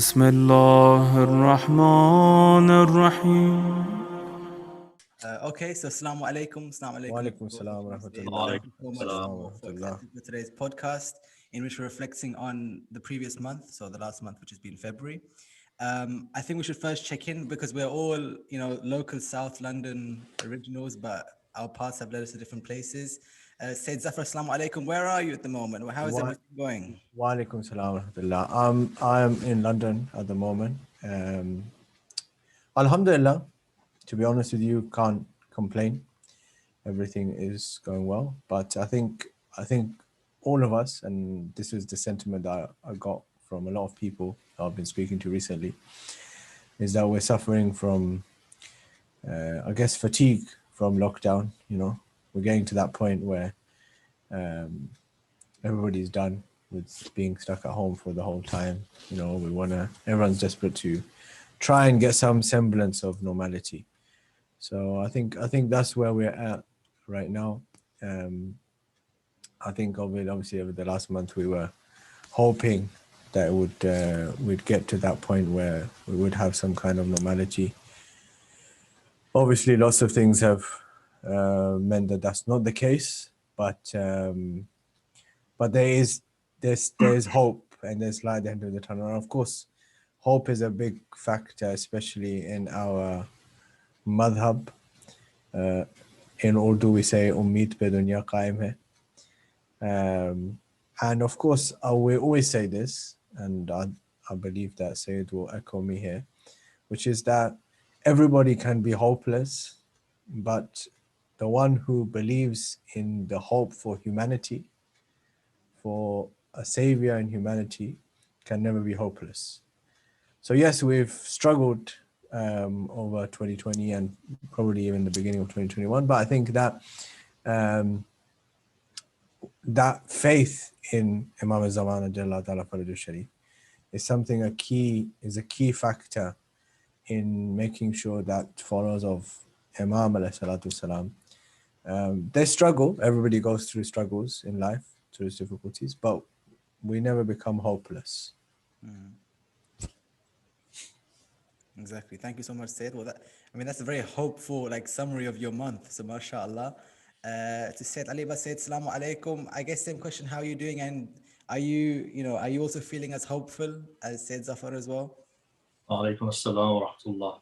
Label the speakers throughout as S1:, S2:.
S1: بسم الله الرحمن الرحيم.
S2: Okay, so assalamu alaikum. Assalamu alaikum.
S3: Wa alaikum assalam wa rahmatullah.
S2: Thank you so much
S3: Wa
S2: for
S3: rahmatullah.
S2: accepting for today's podcast, in which we're reflecting on the previous month, so the last month, which has been February. I think we should first check in because we're all, local South London originals, but our paths have led us to different places. Said Zafar, assalamu alaikum. Where are you at the moment? How is everything going?
S3: Wa alaikum assalam wa rahmatullah. I'm in London at the moment. Alhamdulillah, to be honest with you, can't complain. Everything is going well. But I think all of us, and this is the sentiment that I got from a lot of people I've been speaking to recently, is that we're suffering from, I guess, fatigue from lockdown. We're getting to that point where everybody's done with being stuck at home for the whole time. Everyone's desperate to try and get some semblance of normality. So I think that's where we're at right now. I think obviously over the last month we were hoping that we'd get to that point where we would have some kind of normality. Obviously, lots of things have meant that that's not the case, but there's hope and there's light at the end of the tunnel. And of course, hope is a big factor, especially in our madhab. In Urdu, we say "Ummeed pe dunya qaim hai." And of course, we always say this, and I believe that Sayyid will echo me here, which is that everybody can be hopeless, but the one who believes in the hope for humanity, for a savior in humanity, can never be hopeless. So yes, we've struggled over 2020 and probably even the beginning of 2021, but I think that that faith in Imam al-Zaman Jalla Ta'ala Faraju Sharif is a key factor in making sure that followers of Imam alayhi salatu wasalam, they struggle. Everybody goes through struggles in life, through difficulties, but we never become hopeless.
S2: Exactly. Thank you so much, Said. Well, that's a very hopeful summary of your month. So, mashallah. To Said Abbas, said, Assalamu alaikum. I guess same question. How are you doing? And are you also feeling as hopeful as Said Zafar as well?
S4: Alaikum assalam wa rahmatullah.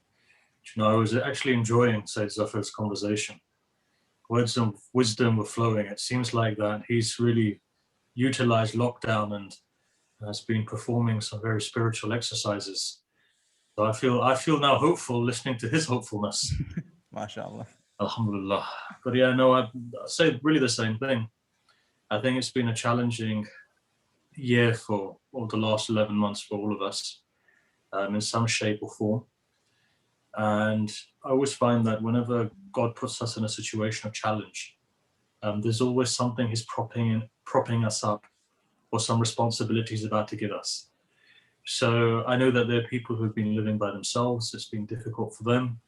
S4: I was actually enjoying Sayyid Zafar's conversation. Words of wisdom were flowing. It seems like that he's really utilized lockdown and has been performing some very spiritual exercises. So I feel now hopeful listening to his hopefulness.
S2: MashaAllah.
S4: Alhamdulillah. But yeah, no, I say really the same thing. I think it's been a challenging year for the last 11 months for all of us, in some shape or form. And I always find that whenever God puts us in a situation of challenge, there's always something he's propping us up, or some responsibility he's about to give us. So I know that there are people who've been living by themselves. It's been difficult for them.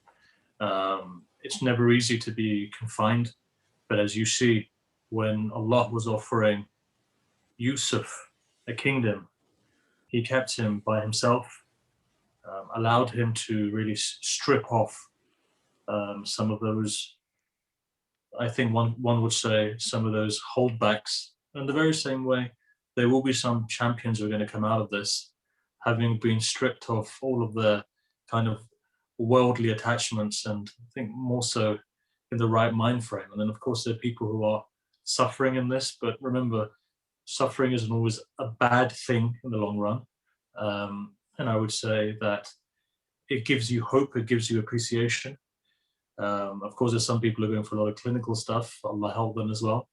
S4: It's never easy to be confined. But as you see, when Allah was offering Yusuf a kingdom, he kept him by himself, allowed him to really strip off some of those, I think one would say, some of those holdbacks. In the very same way, there will be some champions who are going to come out of this having been stripped of all of their kind of worldly attachments, and I think more so in the right mind frame. And then of course there are people who are suffering in this, but remember, suffering isn't always a bad thing in the long run. And I would say that it gives you hope, it gives you appreciation. Of course, there's some people who are going for a lot of clinical stuff. Allah help them as well.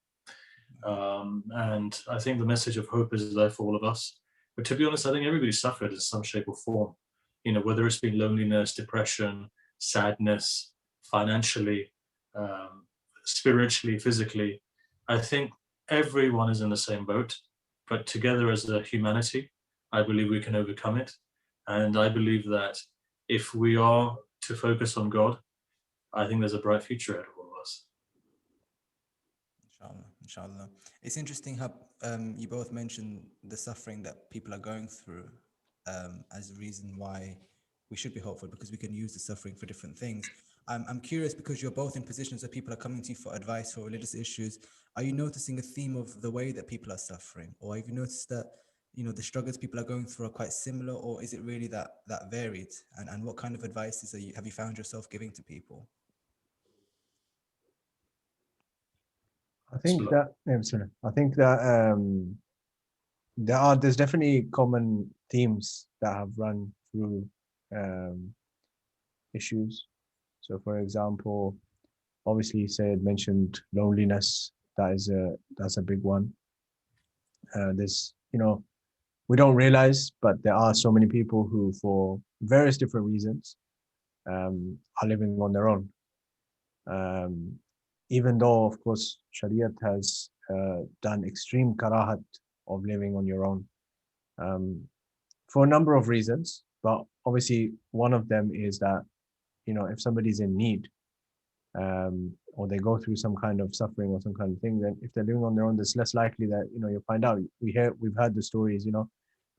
S4: And I think the message of hope is there for all of us. But to be honest, I think everybody suffered in some shape or form. Whether it's been loneliness, depression, sadness, financially, spiritually, physically. I think everyone is in the same boat. But together as a humanity, I believe we can overcome it. And I believe that if we are to focus on God, I think there's a bright future ahead of all of us.
S2: Inshallah. It's interesting how you both mentioned the suffering that people are going through. as a reason why we should be hopeful, because we can use the suffering for different things. I'm curious, because you're both in positions where people are coming to you for advice for religious issues. Are you noticing a theme of the way that people are suffering, or have you noticed that the struggles people are going through are quite similar, or is it really that varied? And what kind of advices have you found yourself giving to people?
S3: I think
S4: Bismillah.
S3: that I think that there's definitely common themes that have run through um, issues. So, for example, obviously, Sayed mentioned loneliness. That's a big one. There's we don't realize, but there are so many people who, for various different reasons, are living on their own. Um, Even though, of course, Shariat has done extreme karahat of living on your own um, for a number of reasons. But obviously, one of them is that, if somebody's in need, or they go through some kind of suffering or some kind of thing, then if they're living on their own, it's less likely that, you'll find out. We've heard the stories,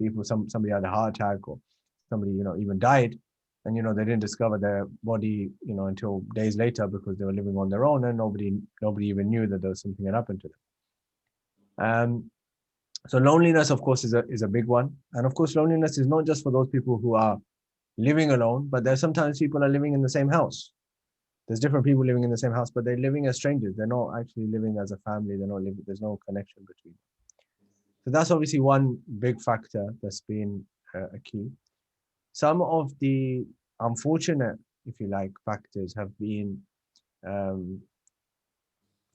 S3: people, somebody had a heart attack, or somebody, even died, and, they didn't discover their body, until days later, because they were living on their own, and nobody even knew that there was something that happened to them. So loneliness, of course, is a big one. And of course, loneliness is not just for those people who are living alone, but there's sometimes people are living in the same house. There's different people living in the same house, but they're living as strangers. They're not actually living as a family. They're not living, there's no connection between them. So that's obviously one big factor that's been a key. Some of the unfortunate, if you like, factors have been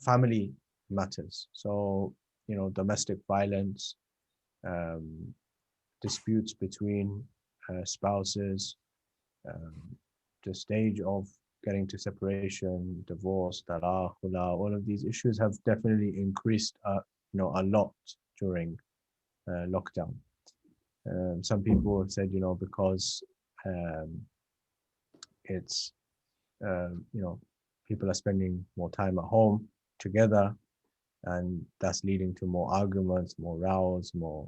S3: family matters. So, domestic violence, disputes between spouses, the stage of getting to separation, divorce, talaq, khula, all of these issues have definitely increased, a lot during lockdown. Some people have said, because it's, people are spending more time at home together, and that's leading to more arguments, more rows, more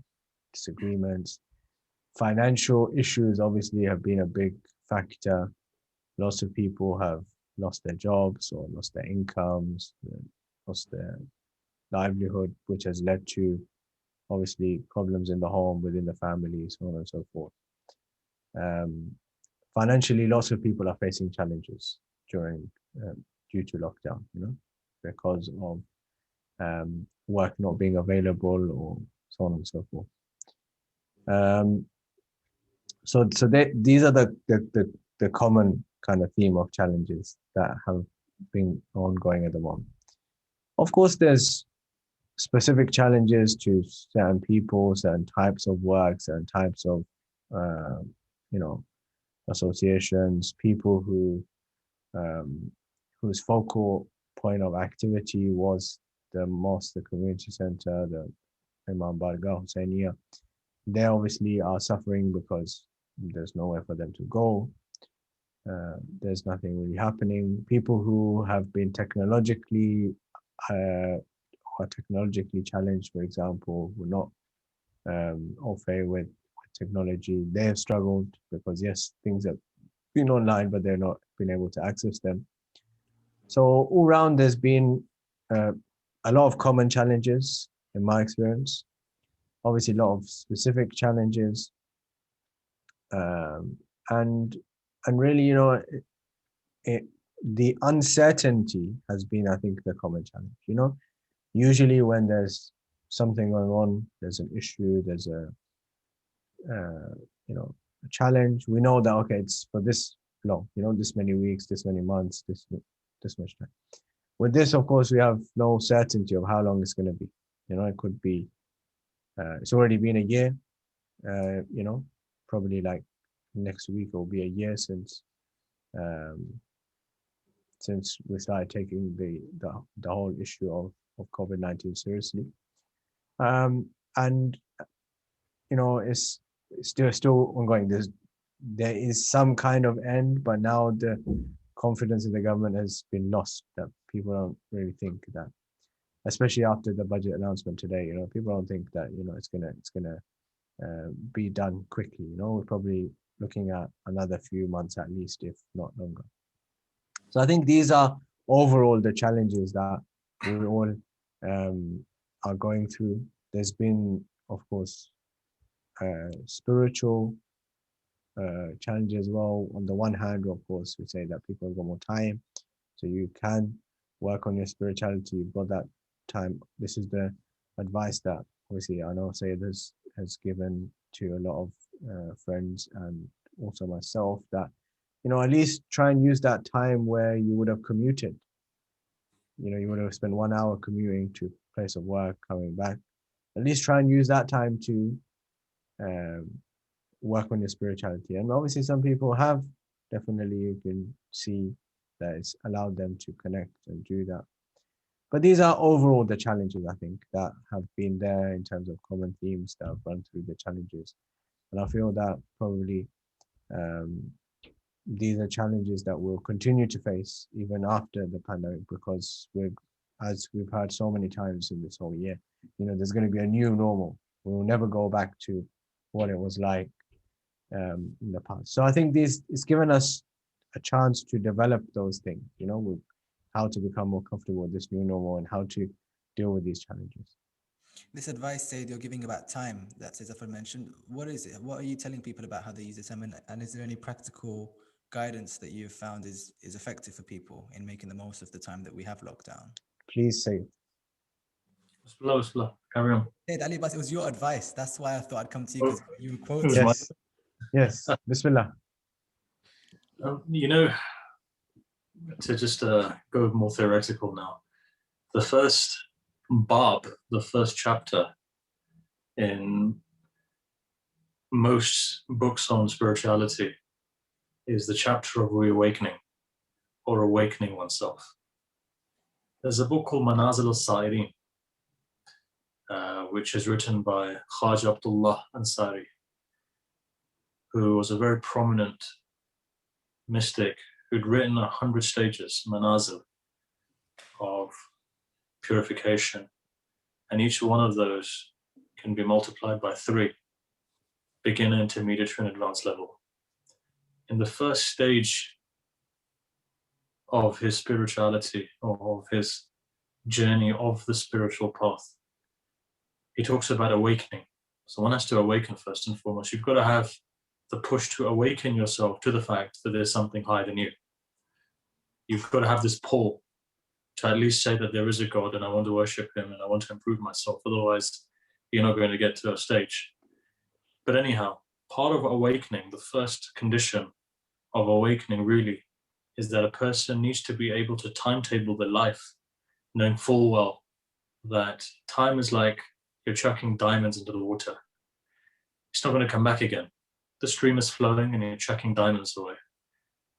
S3: disagreements. Financial issues obviously have been a big factor. Lots of people have lost their jobs or lost their incomes, lost their livelihood, which has led to obviously problems in the home, within the family, so on and so forth. Financially, lots of people are facing challenges due to lockdown, because of work not being available, or so on and so forth. These are the common kind of theme of challenges that have been ongoing at the moment. Of course, there's specific challenges to certain people, certain types of work, certain types of associations, people whose focal point of activity was the mosque, the community center, the Imam Bargah Hussainiya. They obviously are suffering because there's nowhere for them to go. There's nothing really happening. People who have been technologically challenged, for example, who are not au fait with technology, they have struggled because, yes, things have been online, but they're not been able to access them. So all around, there's been a lot of common challenges in my experience. Obviously, a lot of specific challenges, and really, the uncertainty has been, I think, the common challenge. Usually when there's something going on, there's an issue, there's a challenge. We know that, okay, it's for this long, this many weeks, this many months, this much time. With this, of course, we have no certainty of how long it's going to be. It could be, it's already been a year, probably like next week will be a year since we started taking the whole issue of COVID-19 seriously. And it's still ongoing. There is some kind of end, but now the confidence in the government has been lost, that people don't really think that, especially after the budget announcement today, people don't think that, it's gonna be done quickly. You know, we're probably looking at another few months at least, if not longer. So I think these are overall the challenges that we all are going through. There's been, of course, spiritual challenge as well. On the one hand, of course, we say that people have got more time, so you can work on your spirituality. You've got that time. This is the advice that obviously I know Sayyid has given to a lot of friends and also myself, that at least try and use that time where you would have commuted. You would have spent 1 hour commuting to place of work, coming back. At least try and use that time to work on your spirituality. And obviously some people have, definitely you can see that it's allowed them to connect and do that. But these are overall the challenges, I think, that have been there in terms of common themes that have run through the challenges. And I feel that probably these are challenges that we'll continue to face even after the pandemic, because as we've heard so many times in this whole year, there's going to be a new normal. We will never go back to what it was like in the past. So I think it's given us a chance to develop those things, with how to become more comfortable with this new normal and how to deal with these challenges.
S2: This advice, Said, you're giving about time that Zafar mentioned. What is it? What are you telling people about how they use the time? And is there any practical guidance that you've found is effective for people in making the most of the time that we have lockdown?
S3: Please say.
S4: Bismillah. Carry on.
S2: Said, Ali Abbas, it was your advice. That's why I thought I'd come to you, because you were quoting.
S3: Yes. Bismillah.
S4: To just go more theoretical now, the first bab, the first chapter in most books on spirituality is the chapter of reawakening or awakening oneself. There's a book called Manazil al-Sa'irin, which is written by Khaja Abdullah Ansari, who was a very prominent mystic who'd written 100 stages, manazil, of purification. And each one of those can be multiplied by 3, beginner, intermediate, and advanced level. In the first stage of his spirituality, or of his journey of the spiritual path, he talks about awakening. So one has to awaken first and foremost. You've got to have the push to awaken yourself to the fact that there's something higher than you. You've got to have this pull to at least say that there is a God and I want to worship him and I want to improve myself. Otherwise, you're not going to get to a stage. But anyhow, part of awakening, the first condition of awakening really, is that a person needs to be able to timetable their life, knowing full well that time is like you're chucking diamonds into the water. It's not going to come back again. The stream is flowing and you're chucking diamonds away.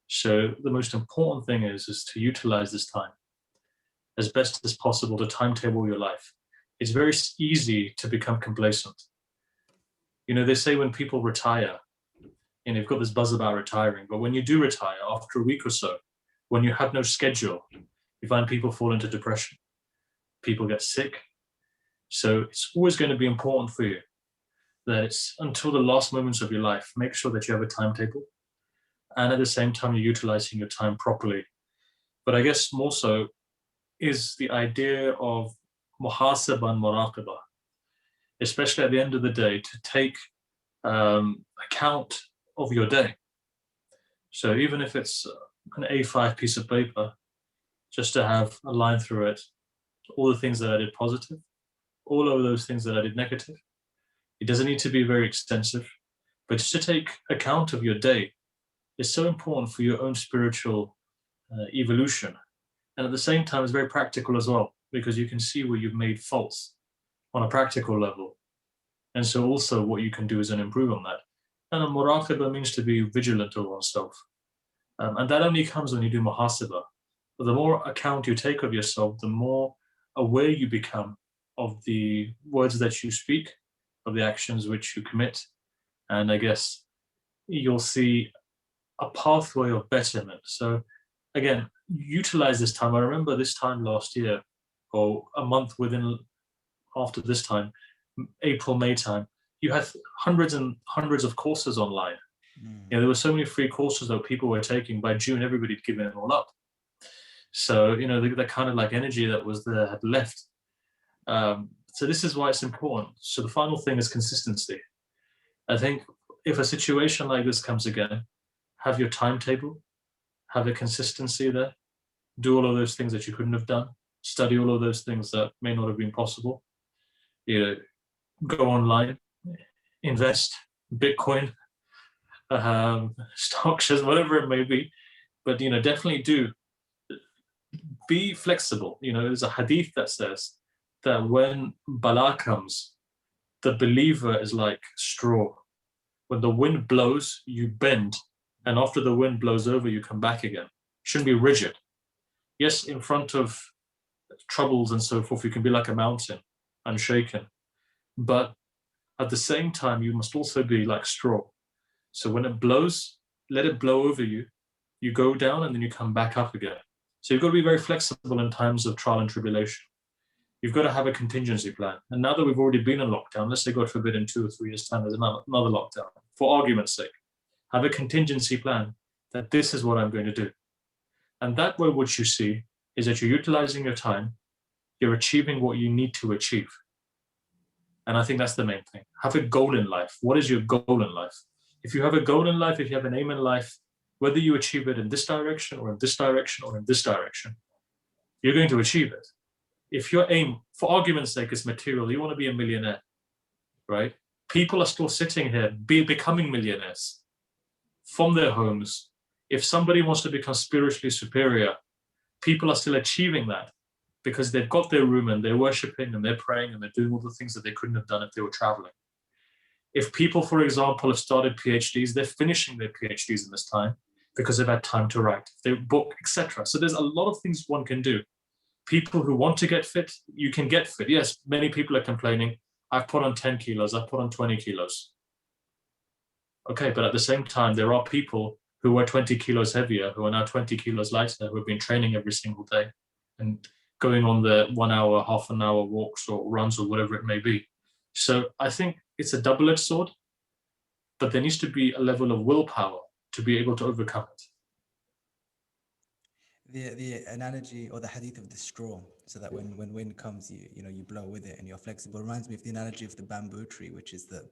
S4: So the most important thing is to utilize this time as best as possible to timetable your life. It's very easy to become complacent. They say when people retire, you've got this buzz about retiring, but when you do retire, after a week or so, when you have no schedule, you find people fall into depression. People get sick. So it's always going to be important for you that it's until the last moments of your life, make sure that you have a timetable. And at the same time, you're utilizing your time properly. But I guess more so is the idea of muhasabah and muraqabah, especially at the end of the day, to take account of your day. So even if it's an A5 piece of paper, just to have a line through it, all the things that I did positive, all of those things that I did negative. It doesn't need to be very extensive, but just to take account of your day is so important for your own spiritual evolution. And at the same time, it's very practical as well, because you can see where you've made faults on a practical level. And so also what you can do is improve on that. And a muraqabah means to be vigilant of oneself. And that only comes when you do muhasabah. But the more account you take of yourself, the more aware you become of the words that you speak, of the actions which you commit. And I guess you'll see a pathway of betterment. So again, utilize this time. I remember this time last year, or a month after this time, April, May time, you had hundreds and hundreds of courses online. There were so many free courses that people were taking. By June, everybody had given it all up. So, the kind of like energy that was there had left. So this is why it's important. So the final thing is consistency. I think if a situation like this comes again, have your timetable, have a consistency there, do all of those things that you couldn't have done, study all of those things that may not have been possible, go online, invest, Bitcoin, stock shares, whatever it may be, but definitely be flexible. There's a hadith that says that when bala comes, the believer is like straw. When the wind blows, you bend, and after the wind blows over, you come back again. Shouldn't be rigid. Yes, in front of troubles and so forth, you can be like a mountain, unshaken, but at the same time, you must also be like straw. So when it blows, let it blow over you. You go down and then you come back up again. So you've got to be very flexible in times of trial and tribulation. You've got to have a contingency plan. And now that we've already been in lockdown, let's say, God forbid, in 2 or 3 years' time, there's another lockdown. For argument's sake, have a contingency plan that this is what I'm going to do. And that way, what you see is that you're utilizing your time, you're achieving what you need to achieve. And I think that's the main thing. Have a goal in life. What is your goal in life? If you have a goal in life, if you have an aim in life, whether you achieve it in this direction or in this direction or in this direction, you're going to achieve it. If your aim, for argument's sake, is material, you want to be a millionaire, right? People are still sitting here becoming millionaires from their homes. If somebody wants to become spiritually superior, people are still achieving that because they've got their room and they're worshiping and they're praying and they're doing all the things that they couldn't have done if they were traveling. If people, for example, have started PhDs, they're finishing their PhDs in this time because they've had time to write, their book, etc. So there's a lot of things one can do. People who want to get fit, you can get fit. Yes, many people are complaining, I've put on 10 kilos, I've put on 20 kilos. Okay, but at the same time, there are people who were 20 kilos heavier, who are now 20 kilos lighter, who have been training every single day and going on the 1 hour, half an hour walks or runs or whatever it may be. So I think it's a double-edged sword, but there needs to be a level of willpower to be able to overcome it.
S2: The analogy or the hadith of the straw, so that when wind comes, you blow with it and you're flexible, reminds me of the analogy of the bamboo tree, which is that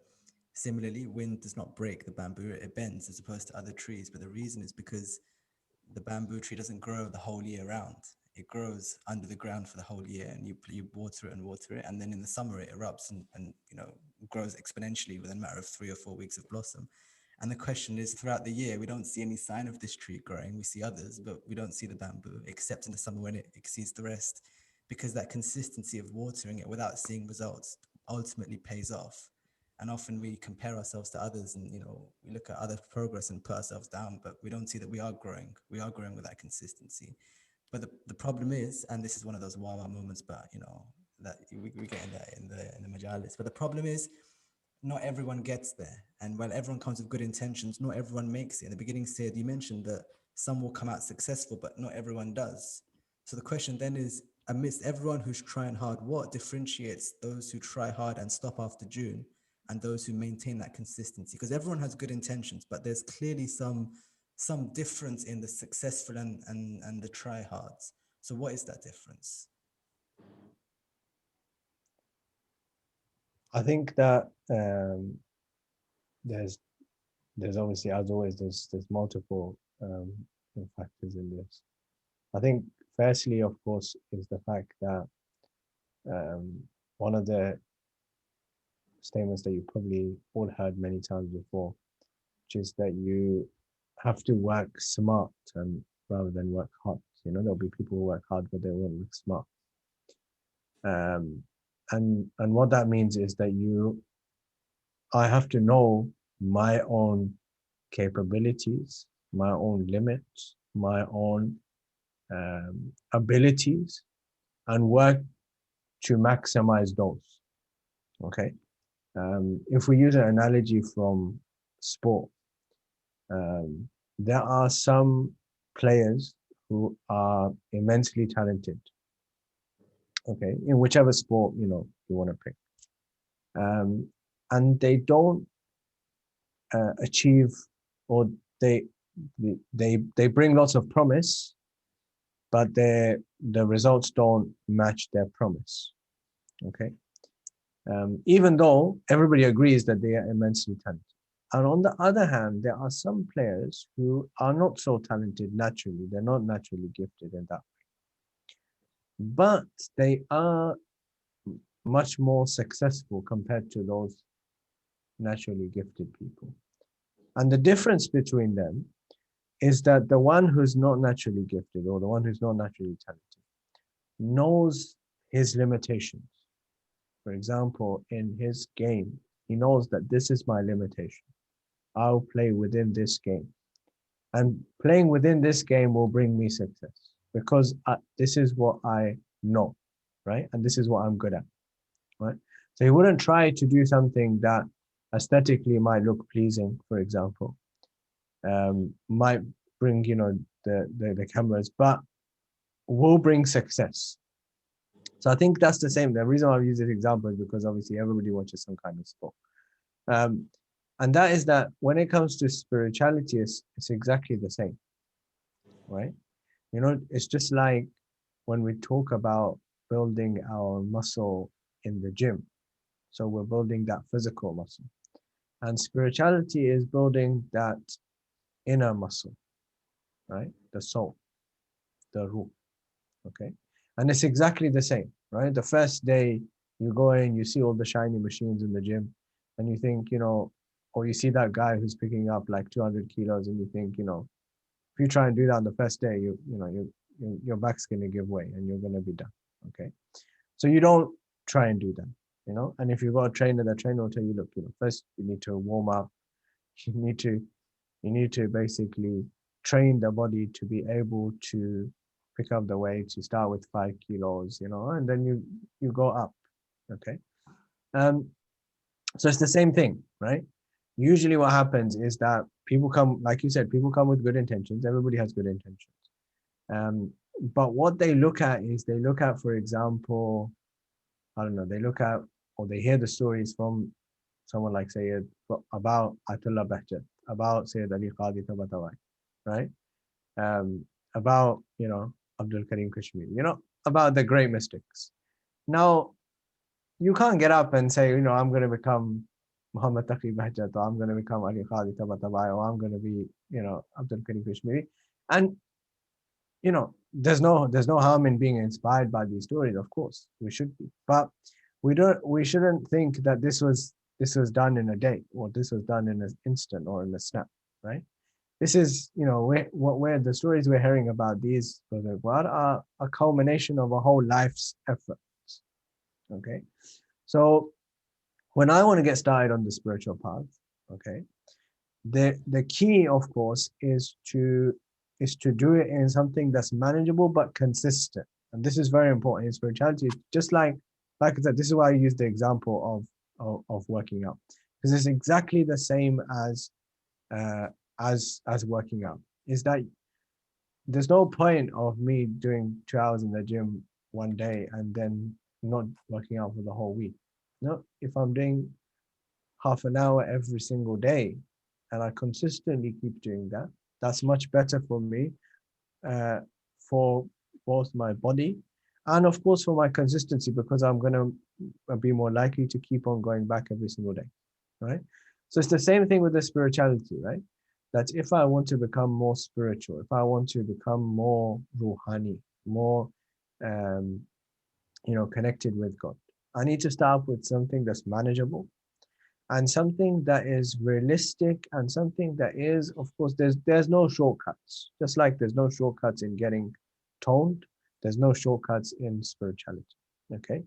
S2: similarly, wind does not break the bamboo, it bends as opposed to other trees. But the reason is because the bamboo tree doesn't grow the whole year round. It grows under the ground for the whole year, and you water it, and then in the summer it erupts and grows exponentially within a matter of 3 or 4 weeks of blossom. And the question is, throughout the year, we don't see any sign of this tree growing. We see others, but we don't see the bamboo, except in the summer when it exceeds the rest, because that consistency of watering it without seeing results ultimately pays off. And often we compare ourselves to others, and we look at other progress and put ourselves down, but we don't see that we are growing with that consistency. But the problem is, and this is one of those wow moments, but that we get in the majalis, but the problem is, not everyone gets there. And while everyone comes with good intentions, not everyone makes it. In the beginning, Said, you mentioned that some will come out successful, but not everyone does. So the question then is, amidst everyone who's trying hard, what differentiates those who try hard and stop after June and those who maintain that consistency? Because everyone has good intentions, but there's clearly some difference in the successful and the try hards. So what is that difference?
S3: I think that there's obviously, as always, there's multiple factors in this. I think firstly, of course, is the fact that one of the statements that you probably all heard many times before, which is that you have to work smart and rather than work hard. There'll be people who work hard, but they won't work smart. And what that means is that I have to know my own capabilities, my own limits, my own abilities, and work to maximize those. Okay. If we use an analogy from sport, there are some players who are immensely talented. Okay, in whichever sport you want to pick. and they don't achieve, or they bring lots of promise, but the results don't match their promise. Okay, even though everybody agrees that they are immensely talented. And on the other hand, there are some players who are not so talented naturally. They're not naturally gifted in that way, but they are much more successful compared to those naturally gifted people. And the difference between them is that the one who's not naturally gifted, or the one who's not naturally talented, knows his limitations. For example, in his game, he knows that this is my limitation. I'll play within this game. And playing within this game will bring me success because this is what I know, right? And this is what I'm good at, right? So he wouldn't try to do something that aesthetically might look pleasing, for example, might bring, the cameras, but will bring success. So I think that's the same. The reason why I use this example is because obviously everybody watches some kind of sport. And that is that when it comes to spirituality, it's exactly the same, right? It's just like when we talk about building our muscle in the gym. So we're building that physical muscle. And spirituality is building that inner muscle, right? The soul, the ruh, okay? And it's exactly the same, right? The first day you go in, you see all the shiny machines in the gym, and you think, or you see that guy who's picking up like 200 kilos, and you think, if you try and do that on the first day, your back's going to give way and you're going to be done, okay? So you don't try and do that, and if you've got a trainer, the trainer will tell you, look, first you need to warm up. You need to basically train the body to be able to pick up the weight. You start with 5 kilos, and then you go up, okay? So it's the same thing, right? Usually what happens is that people come, like you said, people come with good intentions. Everybody has good intentions. But what they look at is for example, I don't know, they look at, or they hear the stories from someone like Sayyid about Atullah Bahjat, about Sayyid Ali Qadi Tabatabai, right? About, Abdul Karim Kashmiri, about the great mystics. Now, you can't get up and say, I'm going to become Muhammad Taqi Bahjat, or I'm going to become Ali Qadi Tabatabai, or I'm going to be, Abdul Karim Kashmiri. And, there's no harm in being inspired by these stories. Of course, we should be, but we shouldn't think that this was done in a day, or this was done in an instant or in a snap, right? This is, where the stories we're hearing about these are a culmination of a whole life's efforts. Okay, so when I want to get started on the spiritual path, okay, the key, of course, is to do it in something that's manageable but consistent. And this is very important in spirituality. Just like I said, this is why I use the example of working out, because it's exactly the same as working out. Is that there's no point of me doing 2 hours in the gym one day and then not working out for the whole week. No, if I'm doing half an hour every single day and I consistently keep doing that, that's much better for me, for both my body and of course for my consistency, because I'm going to be more likely to keep on going back every single day, right? So it's the same thing with the spirituality, right? That if I want to become more spiritual, if I want to become more ruhani, more connected with God, I need to start with something that's manageable and something that is realistic, and something that is, of course, there's no shortcuts. Just like there's no shortcuts in getting toned, there's no shortcuts in spirituality. Okay,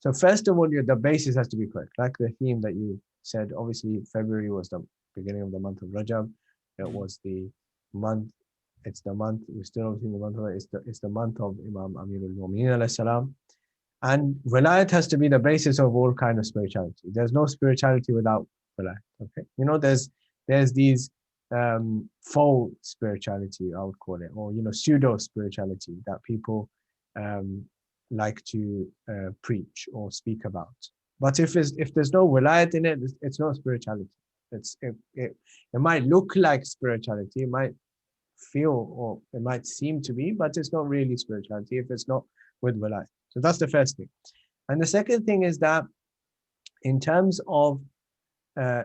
S3: so first of all, the basis has to be correct. Like the theme that you said, obviously February was the beginning of the month of Rajab. It was the month. It's the month. We're still obviously in the month of it. It's the month of Imam Amirul Mu'mineen alayhi salam. And wilayat has to be the basis of all kind of spirituality. There's no spirituality without wilayat. Okay, there's these faux spirituality, I would call it, or pseudo spirituality that people like to preach or speak about. But if there's no wilayat in it, it's not spirituality. It might look like spirituality, it might feel, or it might seem to be, but it's not really spirituality if it's not with wilayat. So that's the first thing. And the second thing is that in terms of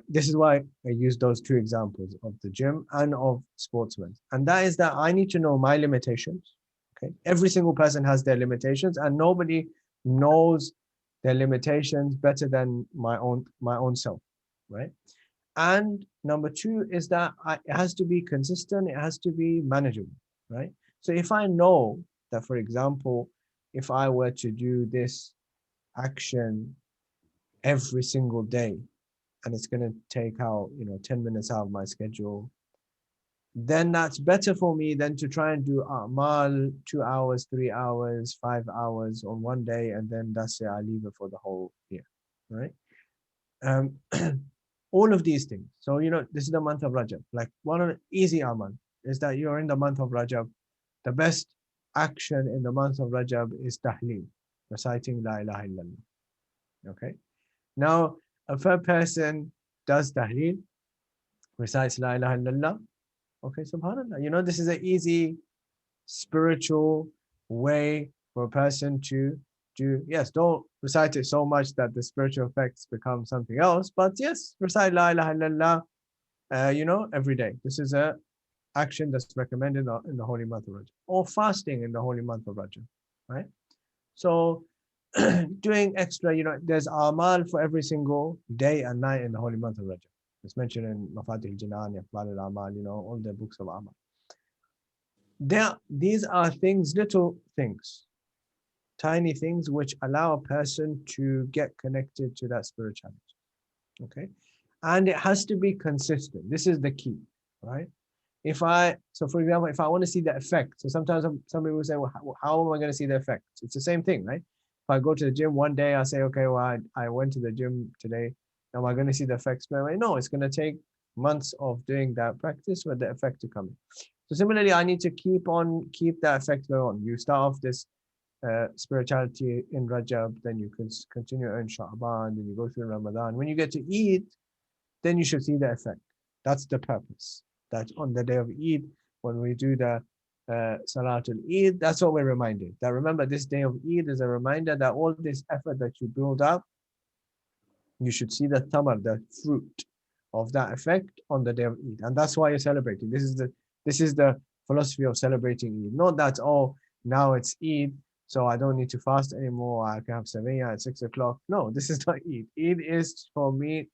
S3: this is why I use those two examples of the gym and of sportsmen. And that is that I need to know my limitations. Okay. Every single person has their limitations, and nobody knows their limitations better than my own self. Right. And number two is that it has to be consistent, it has to be manageable. Right. So if I know that, for example, if I were to do this action every single day, and it's going to take out 10 minutes out of my schedule, then that's better for me than to try and do A'mal 2 hours, 3 hours, 5 hours on one day, and then that's it, I leave it for the whole year, right? All of these things. So this is the month of Rajab. Like, one of the easy Amal is that you're in the month of Rajab. The best action in the month of Rajab is tahleel, reciting La ilaha illallah. Okay. Now, if a person does tahleel, recites La ilaha illallah, okay, subhanallah. This is an easy spiritual way for a person to do. Yes, don't recite it so much that the spiritual effects become something else, but yes, recite La ilaha illallah, every day. This is a action that's recommended in the holy month of Rajab, or fasting in the holy month of Rajab, right? So doing extra, there's amal for every single day and night in the holy month of Rajab. It's mentioned in Mafatih al-Jinan, Iqbal al-Amal, all the books of amal. These are things, little things, tiny things, which allow a person to get connected to that spirituality. Okay. And it has to be consistent. This is the key, right? So for example, if I want to see the effect, so sometimes some people say, well, how am I going to see the effect? It's the same thing, right? If I go to the gym one day, I say, okay, well, I went to the gym today. Am I going to see the effects straight away? No, it's going to take months of doing that practice for the effect to come in. So similarly, I need to keep that effect going on. You start off this spirituality in Rajab, then you can continue in Sha'ban, then you go through Ramadan. When you get to Eid, then you should see the effect. That's the purpose. That on the day of Eid, when we do the Salatul Eid, that's what we're reminded. That remember, this day of Eid is a reminder that all this effort that you build up, you should see the thamar, the fruit of that effect on the day of Eid. And that's why you're celebrating. This is the philosophy of celebrating Eid. Not that, oh, now it's Eid, so I don't need to fast anymore. I can have Samiyya at 6 o'clock. No, this is not Eid. Eid is for me,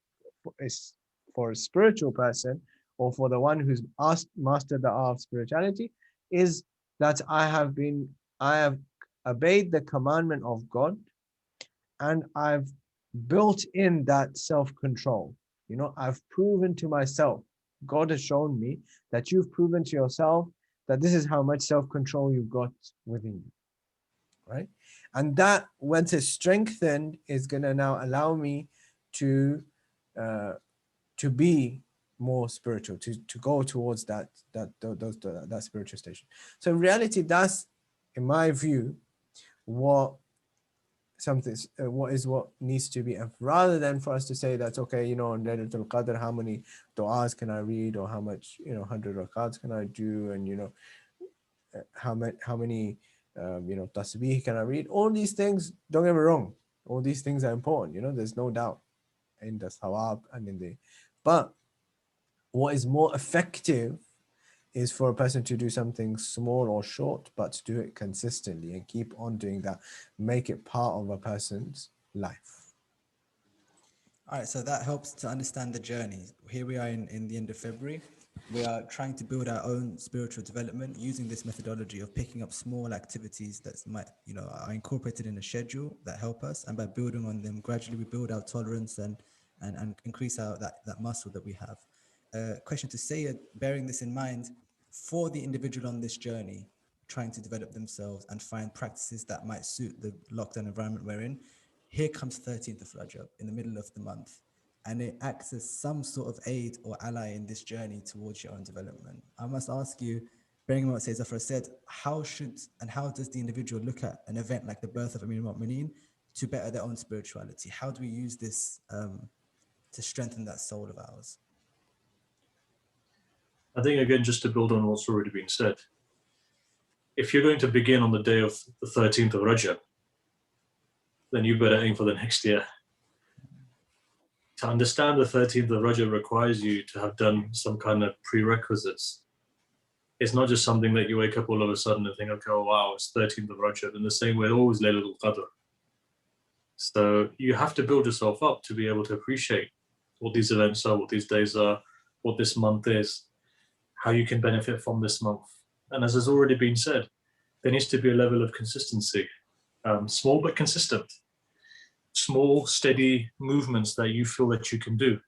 S3: is for a spiritual person, or for the one who's mastered the art of spirituality, is that I have obeyed the commandment of God, and I've built in that self-control. I've proven to myself, God has shown me that you've proven to yourself that this is how much self-control you've got within you, right? And that, once it's strengthened, is going to now allow me to be more spiritual, to go towards that spiritual station. So in reality, that's, in my view, what needs to be, rather than for us to say that, okay, on Laylatul Qadr, how many du'as can I read, or how much 100 rakats can I do, and how many tasbih can I read. All these things, don't get me wrong, all these things are important. There's no doubt in the thawab and in the, but what is more effective is for a person to do something small or short, but to do it consistently and keep on doing that. Make it part of a person's life.
S2: All right, so that helps to understand the journey. Here we are in the end of February. We are trying to build our own spiritual development using this methodology of picking up small activities that are incorporated in a schedule that help us, and by building on them, gradually we build our tolerance and increase that muscle that we have. Question to Sayed, bearing this in mind, for the individual on this journey, trying to develop themselves and find practices that might suit the lockdown environment we're in, here comes 13th of Rajab in the middle of the month, and it acts as some sort of aid or ally in this journey towards your own development. I must ask you, bearing in mind what Zafar said, how does the individual look at an event like the birth of Amir al-Mu'mineen to better their own spirituality? How do we use this to strengthen that soul of ours?
S4: I think, again, just to build on what's already been said, if you're going to begin on the day of the 13th of Rajab, then you better aim for the next year. To understand the 13th of Rajab requires you to have done some kind of prerequisites. It's not just something that you wake up all of a sudden and think, okay, oh, wow, it's 13th of Rajab. In the same way, always Laylatul Qadr. So you have to build yourself up to be able to appreciate what these events are, what these days are, what this month is, how you can benefit from this month. And as has already been said, there needs to be a level of consistency, small but consistent, small, steady movements that you feel that you can do,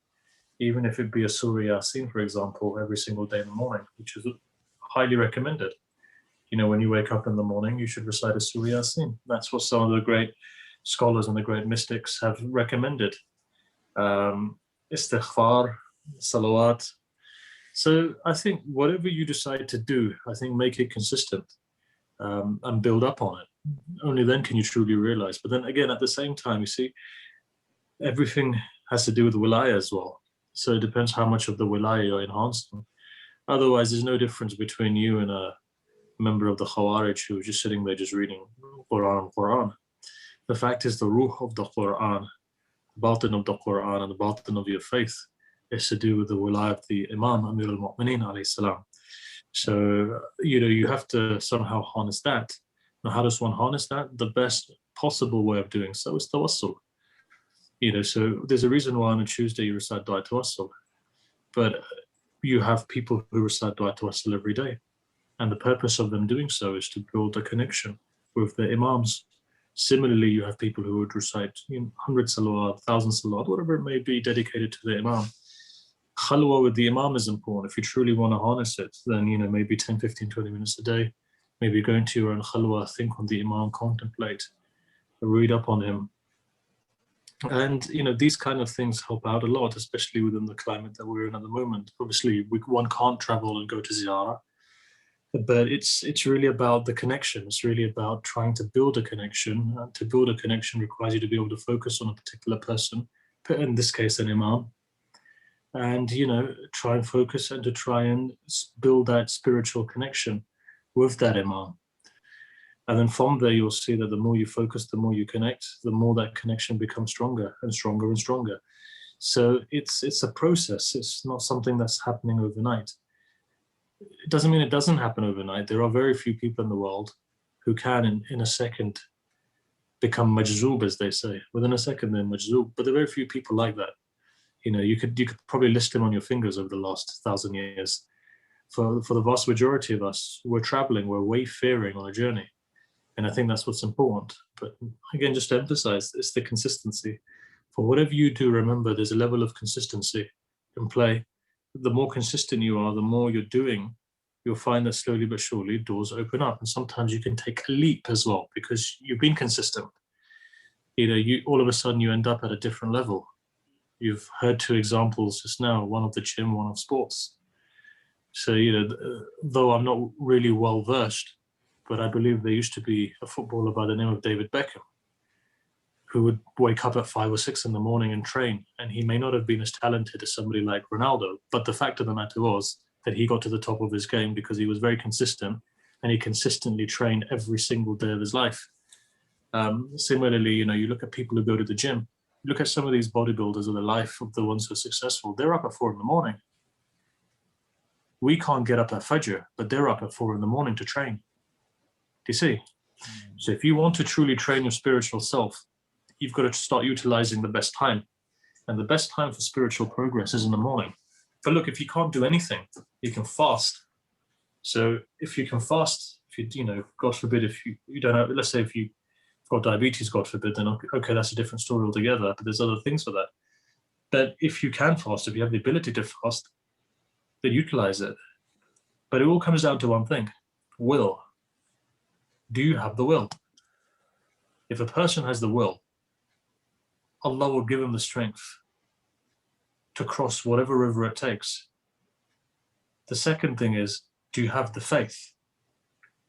S4: even if it be a Surah Yasin, for example, every single day in the morning, which is highly recommended. You know, when you wake up in the morning, you should recite a Surah Yasin. That's what some of the great scholars and the great mystics have recommended. Istighfar, salawat. So I think whatever you decide to do, I think make it consistent and build up on it. Only then can you truly realize. But then again, at the same time, you see, everything has to do with wilaya as well. So it depends how much of the wilaya you're enhancing. Otherwise, there's no difference between you and a member of the Khawarij who was just sitting there just reading Quran. The fact is, the ruh of the Quran, the batin of the Quran, and the batin of your faith is to do with the wilaya of the Imam Amir al-Mu'mineen alayhi salam. So, you know, you have to somehow harness that. Now, how does one harness that? The best possible way of doing so is tawassul. You know, so there's a reason why on a Tuesday you recite Dua Tawassul, but you have people who recite Dua Tawassul every day. And the purpose of them doing so is to build a connection with the Imams. Similarly, you have people who would recite 100 salawat, 1,000 salawat, whatever it may be, dedicated to the Imam. Khalwa with the Imam is important. If you truly want to harness it, then, you know, maybe 10, 15, 20 minutes a day, maybe go into your own Khalwa, think on the Imam, contemplate, read up on him. And, you know, these kind of things help out a lot, especially within the climate that we're in at the moment. Obviously, one can't travel and go to ziyarah, but it's really about the connection. It's really about trying to build a connection. To build a connection requires you to be able to focus on a particular person, in this case, an Imam, and, you know, try and focus and to try and build that spiritual connection with that Imam. And then from there, you'll see that the more you focus, the more you connect, the more that connection becomes stronger and stronger and stronger. So it's a process. It's not something that's happening overnight. It doesn't mean it doesn't happen overnight. There are very few people in the world who can, in a second, become majzoob, as they say. Within a second, they're majzoob. But there are very few people like that. You know, you could probably list them on your fingers over the last 1,000 years. For the vast majority of us, we're traveling, we're wayfaring on a journey. And I think that's what's important. But again, just to emphasize, it's the consistency. For whatever you do, remember, there's a level of consistency in play. The more consistent you are, the more you're doing, you'll find that slowly but surely doors open up. And sometimes you can take a leap as well because you've been consistent. You know, all of a sudden you end up at a different level. You've heard two examples just now, one of the gym, one of sports. So, you know, though I'm not really well versed, but I believe there used to be a footballer by the name of David Beckham who would wake up at 5 or 6 in the morning and train. And he may not have been as talented as somebody like Ronaldo, but the fact of the matter was that he got to the top of his game because he was very consistent and he consistently trained every single day of his life. Similarly, you know, you look at people who go to the gym, look at some of these bodybuilders or the life of the ones who are successful, they're up at 4 in the morning. We can't get up at Fajr, but they're up at 4 in the morning to train. Do you see? So if you want to truly train your spiritual self, you've got to start utilizing the best time. And the best time for spiritual progress is in the morning. But look, if you can't do anything, you can fast. So if you can fast, if you know, God forbid, if you don't have, let's say if you've got diabetes, God forbid, then okay, that's a different story altogether, but there's other things for that. But if you can fast, if you have the ability to fast, then utilize it. But it all comes down to one thing, will. Do you have the will? If a person has the will, Allah will give him the strength to cross whatever river it takes. The second thing is, do you have the faith?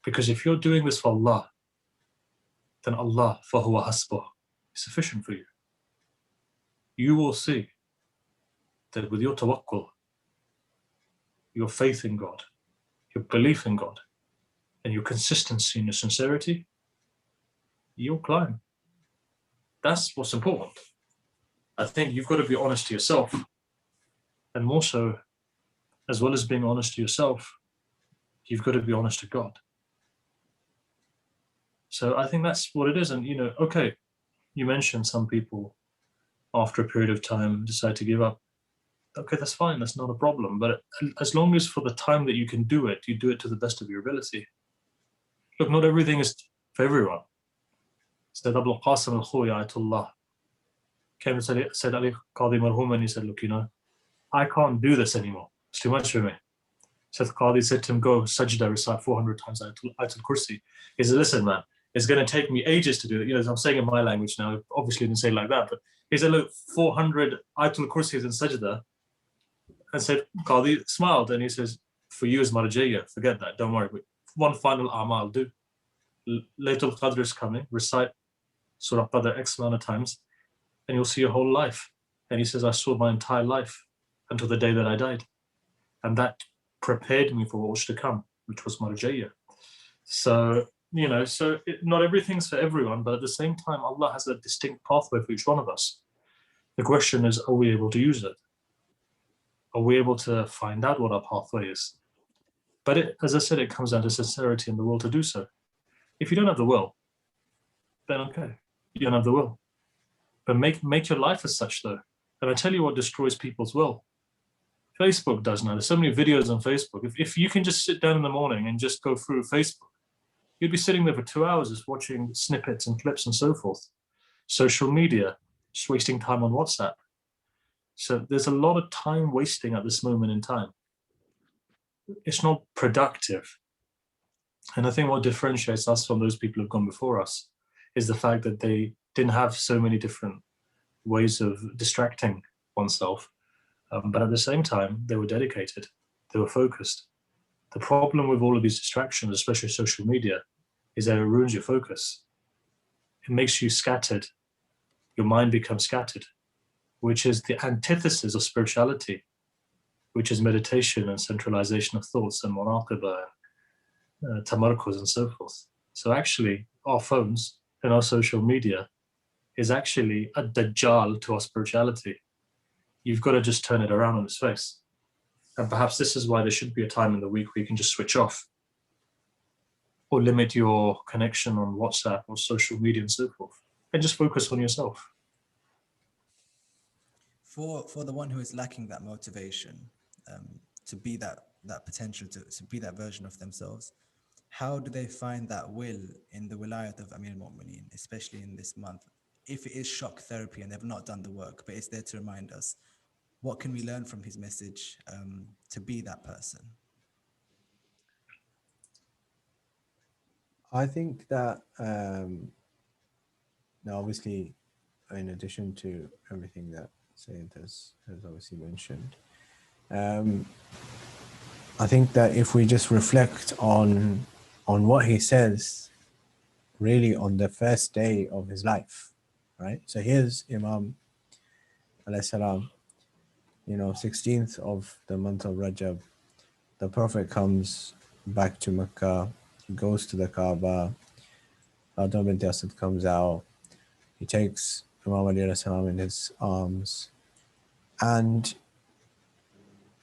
S4: Because if you're doing this for Allah, then Allah, fahuwa hasbuh, is sufficient for you. You will see that with your tawakkul, your faith in God, your belief in God, and your consistency and your sincerity, you'll climb. That's what's important. I think you've got to be honest to yourself, and more so, as well as being honest to yourself, you've got to be honest to God. So I think that's what it is. And, okay, you mentioned some people after a period of time decide to give up. Okay, that's fine. That's not a problem. But as long as for the time that you can do it, you do it to the best of your ability. Look, not everything is for everyone. Said Abul Qasim al-Khuy, Ayatullah, came and said Ali Qadi Marhum, and he said, look, I can't do this anymore. It's too much for me. Said Qadi said to him, go sajda, recite 400 times Ayatul Kursi. He said, listen, man, it's going to take me ages to do it. I'm saying in my language now, obviously didn't say it like that, but he said, look, 400 Ayatul Kursis in sajda. And said, Qadi smiled, and he says, for you is marjaya, forget that, don't worry. But one final amal do. Laylatul Qadr is coming, recite Surah Qadr X amount of times, and you'll see your whole life. And he says, I saw my entire life until the day that I died. And that prepared me for what was to come, which was marjaya. So, not everything's for everyone, but at the same time, Allah has a distinct pathway for each one of us. The question is, are we able to use it? Are we able to find out what our pathway is? But as I said, it comes down to sincerity and the will to do so. If you don't have the will, then okay, you don't have the will. But make your life as such, though. And I tell you what destroys people's will. Facebook does now. There's so many videos on Facebook. If you can just sit down in the morning and just go through Facebook, you'd be sitting there for 2 hours just watching snippets and clips and so forth. Social media, just wasting time on WhatsApp. So there's a lot of time wasting at this moment in time. It's not productive. And I think what differentiates us from those people who've gone before us is the fact that they didn't have so many different ways of distracting oneself. But at the same time, they were dedicated. They were focused. The problem with all of these distractions, especially social media, is that it ruins your focus. It makes you scattered. Your mind becomes scattered, which is the antithesis of spirituality, which is meditation and centralization of thoughts and muraqabah, tamarkuz and so forth. So actually, our phones and our social media is actually a dajjal to our spirituality. You've got to just turn it around on its face. And perhaps this is why there should be a time in the week where you can just switch off or limit your connection on WhatsApp or social media and so forth, and just focus on yourself.
S2: For the one who is lacking that motivation to be that potential, to be that version of themselves, how do they find that will in the wilayat of Amir al-Mu'mineen, especially in this month? If it is shock therapy and they've not done the work, but it's there to remind us, what can we learn from his message to be that person?
S3: I think that now obviously, in addition to everything that Sayyid has obviously mentioned, I think that if we just reflect on what he says really on the first day of his life, right? So here's Imam alayhi salam, 16th of the month of Rajab, the Prophet comes back to Mecca, he goes to the Kaaba, Fatima bint Asad comes out, he takes Imam Ali alayhi salam in his arms, and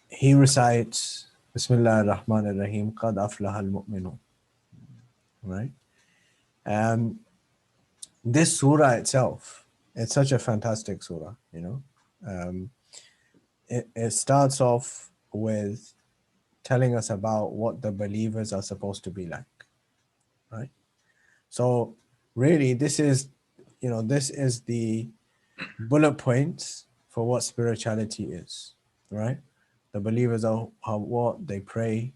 S3: he recites Bismillah ar-Rahman ar-Rahim, Qad aflaha al-mu'minun. Right? This surah itself, it's such a fantastic surah, it starts off with telling us about what the believers are supposed to be like, right? So really, this is the bullet points for what spirituality is, right? The believers are what they pray,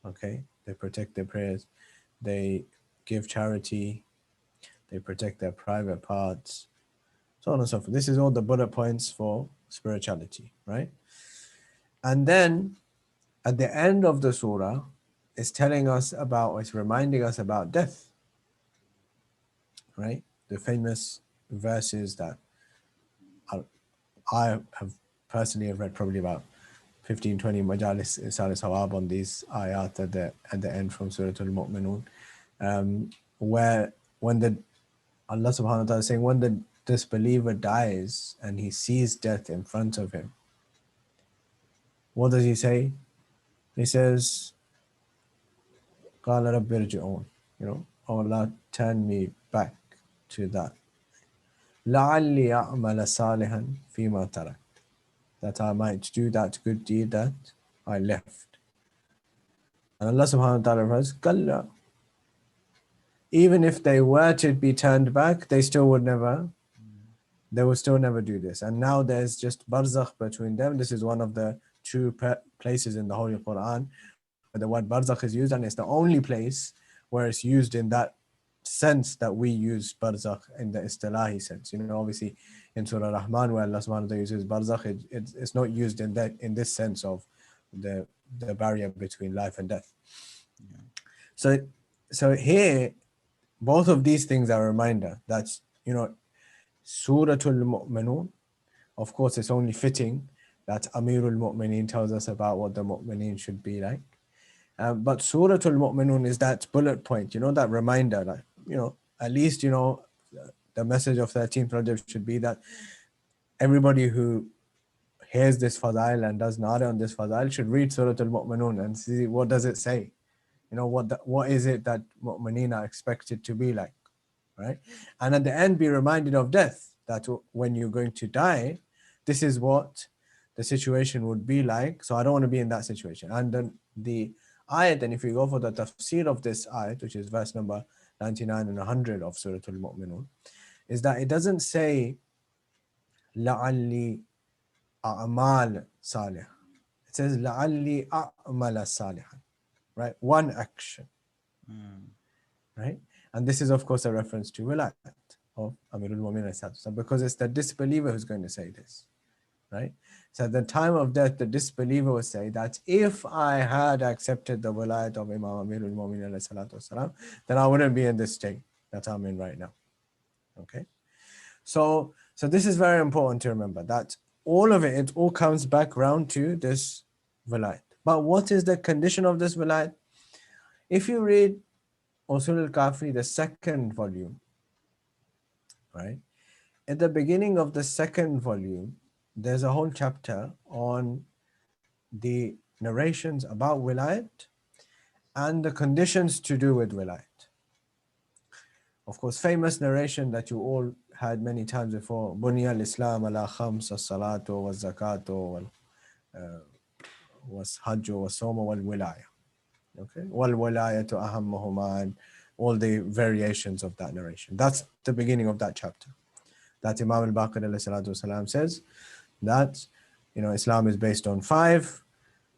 S3: okay? They protect their prayers, they give charity, they protect their private parts, so on and so forth. This is all the bullet points for spirituality, right? And then at the end of the surah, it's reminding us about death, right? The famous verses that I have personally have read probably about 15, 20 majalis Salis Hawab on these ayat at the end from Surah Al-Mu'minun, where when Allah subhanahu wa ta'ala is saying, when the disbeliever dies and he sees death in front of him, what does he say? He says, قَالَ رَبِّ ارْجِعُونَ, oh Allah, turn me back to that. لَعَلِّي أَعْمَلَ صَالِحًا فِيمَا تَرَكْتُ, that I might do that good deed that I left. And Allah subhanahu wa ta'ala says, Kalla. Even if they were to be turned back, they would still never do this. And now there's just barzakh between them. This is one of the two places in the Holy Quran where the word barzakh is used, and it's the only place where it's used in that sense that we use barzakh in the istilahi sense. Obviously in Surah Rahman, where Allah subhanahu wa ta'ala uses barzakh, it's not used in this sense of the barrier between life and death. So here, both of these things are a reminder that, Suratul Mu'minun, of course, it's only fitting that Amirul Mu'mineen tells us about what the Mu'mineen should be like. But Suratul Mu'minun is that bullet point, that reminder, like, at least, the message of 13th Rajab should be that everybody who hears this fadail and does nada on this fadail should read Suratul Mu'minun and see what does it say. What is it that Mu'mineen are expected to be like, right? And at the end, be reminded of death, that when you're going to die, this is what the situation would be like. So I don't want to be in that situation. And then the ayat, and if you go for the tafsir of this ayat, which is verse number 99 and 100 of Surah Al-Mu'minun, is that it doesn't say لَعَلِّي أَعْمَالَ صَالِحًا. It says لَعَلِّي أَعْمَلَ صَالِحًا, right? One action, right? And this is, of course, a reference to wilayat of Amirul Mu'minin, because it's the disbeliever who's going to say this, right? So at the time of death, the disbeliever will say that if I had accepted the wilayat of Imam Amirul Mu'minin, then I wouldn't be in this state that I'm in right now. Okay? So this is very important to remember, that all of it all comes back round to this wilayat. But what is the condition of this wilayat? If you read Usul al-Kafi, the second volume, right? At the beginning of the second volume, there's a whole chapter on the narrations about wilayat and the conditions to do with wilayat. Of course, famous narration that you all had many times before, Bunya al-Islam ala khams as-salatu wa-zakatu was-hajju wa-sawma wal-wilaya. Okay, wal-wilayatu ahammuhuma, and all the variations of that narration. That's the beginning of that chapter. That Imam al-Baqir alayhi salatu wasalam says that, Islam is based on 5: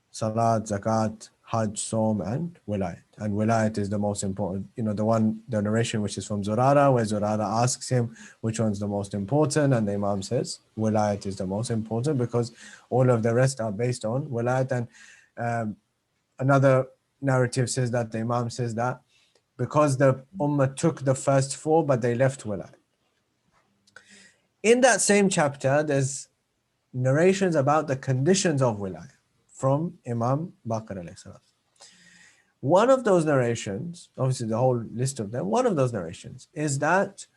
S3: Salat, Zakat, Hajj, Som, and Wilayat. And Wilayat is the most important, the narration which is from Zurara, where Zurara asks him which one's the most important, and the Imam says Wilayat is the most important because all of the rest are based on Wilayat. And another narrative says that the Imam says that because the Ummah took the first 4, but they left Wilayat. In that same chapter, there's narrations about the conditions of wilayah from Imam Baqir alayhi salam. One of those narrations, obviously the whole list of them, one of those narrations is that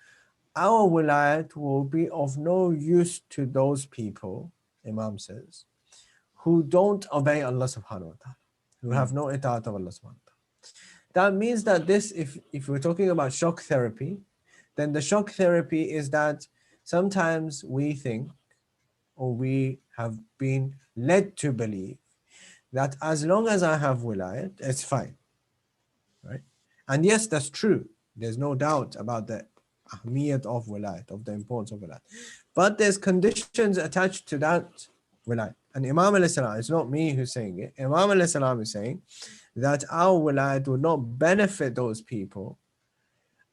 S3: our wilayat will be of no use to those people, Imam says, who don't obey Allah subhanahu wa ta'ala, who have no ita'at of Allah subhanahu wa ta'ala. That means that this, if we're talking about shock therapy, then the shock therapy is that sometimes we think, or we have been led to believe, that as long as I have wilayat, it's fine, right? And yes, that's true. There's no doubt about the ahmiyat of wilayat, of the importance of wilayat. But there's conditions attached to that wilayat. And Imam alayhi salam, it's not me who's saying it, Imam alayhi salam is saying that our wilayat would not benefit those people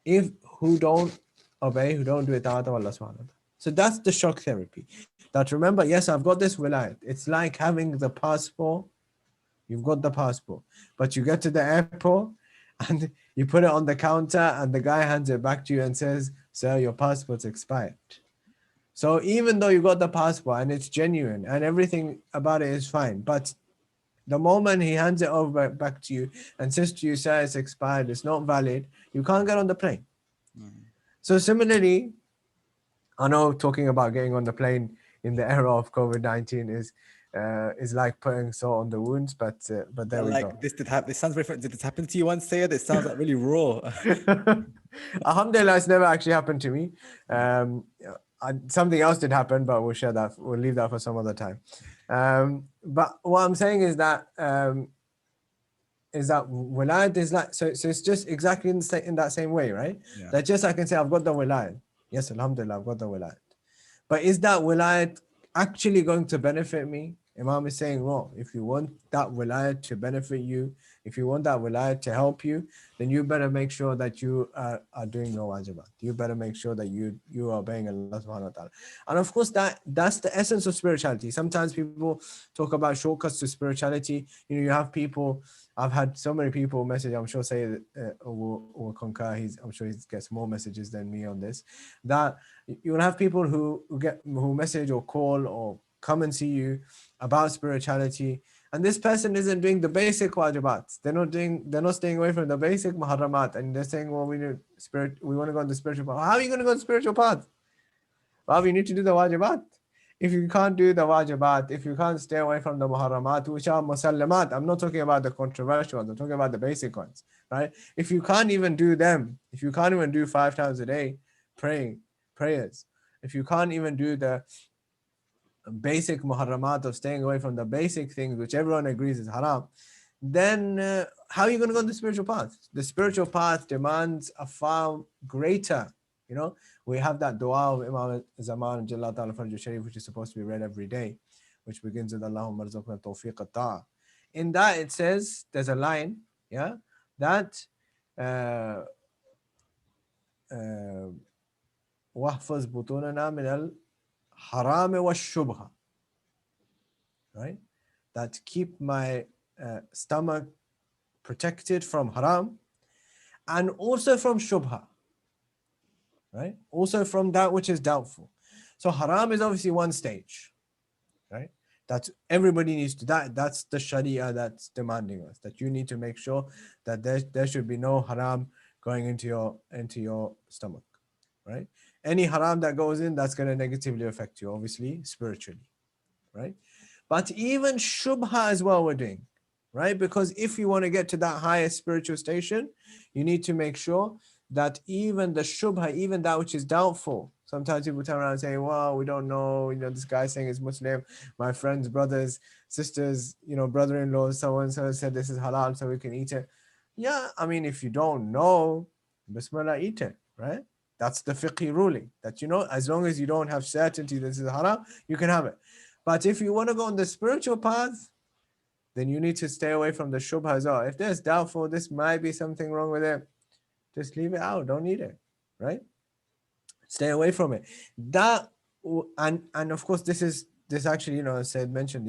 S3: who don't obey, who don't do ita'at of Allah subhanahu wa ta'ala. So that's the shock therapy. That remember, yes, I've got this wilayat. It's like having the passport. You've got the passport, but you get to the airport and you put it on the counter and the guy hands it back to you and says, sir, your passport's expired. So even though you got the passport and it's genuine and everything about it is fine, but the moment he hands it over back to you and says to you, sir, it's expired, it's not valid, you can't get on the plane. So similarly, I know talking about getting on the plane in the era of COVID-19 is like putting salt on the wounds, but there we go.
S2: This did happen. This sounds very. Did this happen to you once, Sayed? It sounds like really raw.
S3: Alhamdulillah, it's never actually happened to me. Something else did happen, but we'll share that. We'll leave that for some other time. But what I'm saying is that wilayat is like, so it's just exactly in that same way, right?
S2: Yeah.
S3: That just I can say I've got the wilayat. Yes, alhamdulillah, I've got the wilayat. But is that wilayat actually going to benefit me? Imam is saying, well, if you want that wilayat to benefit you, if you want that wilayat to help you, then you better make sure that you are doing your wajibat. You better make sure that you are obeying Allah subhanahu wa ta'ala. And of course, that's the essence of spirituality. Sometimes people talk about shortcuts to spirituality. You know, you have people, I've had so many people message, I'm sure Sayyid will concur, I'm sure he gets more messages than me on this, that you will have people who message or call or come and see you about spirituality, and this person isn't doing the basic wajibat. They're not staying away from the basic muharramat, and they're saying, well, we want to go on the spiritual path. How are you going to go on the spiritual path? Well, you need to do the wajibat. If you can't do the wajibat, if you can't stay away from the muharramat, which are musallamat, I'm not talking about the controversial ones, I'm talking about the basic ones, right? If you can't even do them, if you can't even do 5 times a day prayers, if you can't even do the basic muharramat of staying away from the basic things which everyone agrees is haram, then how are you going to go on the spiritual path? The spiritual path demands a far greater, we have that dua of Imam Zaman Jalla Ta'ala Farj Sharif, which is supposed to be read every day, which begins with Allahumma rzuqna tawfiq at-ta'a. In that it says, there's a line, that wahfaz butunana min al-haram wa shubha, right? That keep my stomach protected from haram and also from shubha, right? Also from that which is doubtful. So haram is obviously one stage, right? That everybody needs to, that's the sharia that's demanding us, that you need to make sure that there should be no haram going into your stomach, right? Any haram that goes in, that's going to negatively affect you, obviously, spiritually, right? But even shubha as well we're doing, right? Because if you want to get to that higher spiritual station, you need to make sure that even the shubha, even that which is doubtful, sometimes people turn around and say, well, we don't know, this guy saying he's Muslim, my friends, brothers, sisters, brother-in-laws, so-and-so said this is halal, so we can eat it. Yeah, I mean, if you don't know, bismillah, eat it, right? That's the fiqhi ruling, that, as long as you don't have certainty this is haram, you can have it. But if you want to go on the spiritual path, then you need to stay away from the shubha as well. If there's doubtful, this might be something wrong with it, just leave it out. Don't eat it, right? Stay away from it. That and of course this actually, as Said mentioned,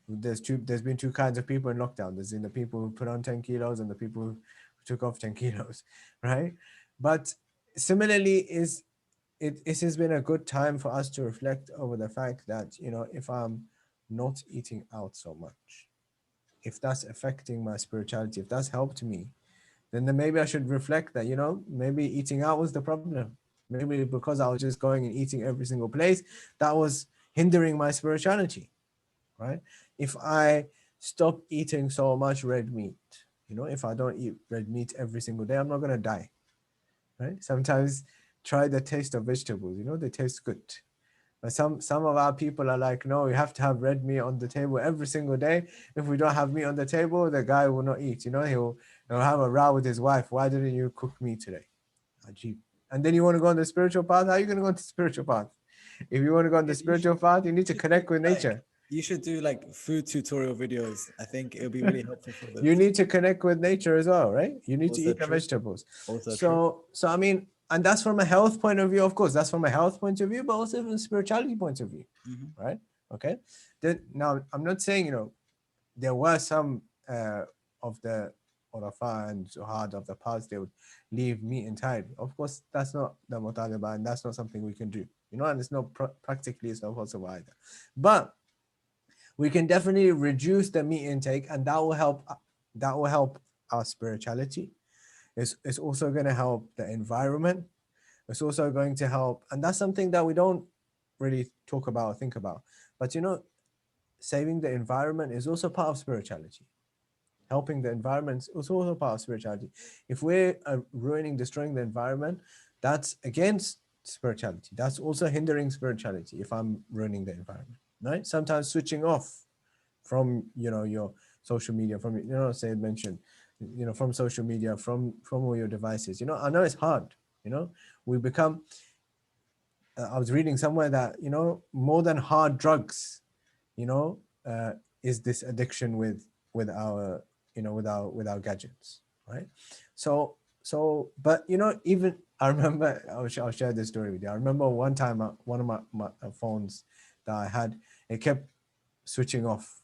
S3: there's been 2 kinds of people in lockdown. There's the people who put on 10 kilos and the people who took off 10 kilos, right? But similarly, it has been a good time for us to reflect over the fact that, if I'm not eating out so much, if that's affecting my spirituality, if that's helped me, then maybe I should reflect that, maybe eating out was the problem. Maybe because I was just going and eating every single place, that was hindering my spirituality, right? If I stop eating so much red meat, if I don't eat red meat every single day, I'm not going to die, right? Sometimes try the taste of vegetables, they taste good. But some of our people are like, no, we have to have red meat on the table every single day. If we don't have meat on the table, the guy will not eat. He'll have a row with his wife. Why didn't you cook meat today? Ajib. And then you want to go on the spiritual path? How are you going to go on the spiritual path? If you want to go on the spiritual path, you need to connect with nature.
S2: You should do food tutorial videos. I think it'll be really helpful for them.
S3: You need to connect with nature as well, right? You need to eat the vegetables. So I mean, and that's from a health point of view, of course. That's from a health point of view, but also from a spirituality point of view, right? Okay. Now, I'm not saying, there were some of the Urafa and Zuhad of the past, they would leave meat entirely. Of course, that's not the Mutaliba, and that's not something we can do, and it's not practically, it's not possible either. But we can definitely reduce the meat intake, and that will help. That will help our spirituality. It's also going to help the environment. It's also going to help, and that's something that we don't really talk about or think about. But saving the environment is also part of spirituality. Helping the environment is also part of spirituality. If we're ruining, destroying the environment, that's against spirituality. That's also hindering spirituality if I'm ruining the environment, right? Sometimes switching off from your social media, from Sayyid mentioned, from social media, from all your devices. I know it's hard. We become. I was reading somewhere that more than hard drugs, is this addiction with our with our gadgets, right? So but even I remember, I'll share this story with you. I remember one time one of my phones that I had, it kept switching off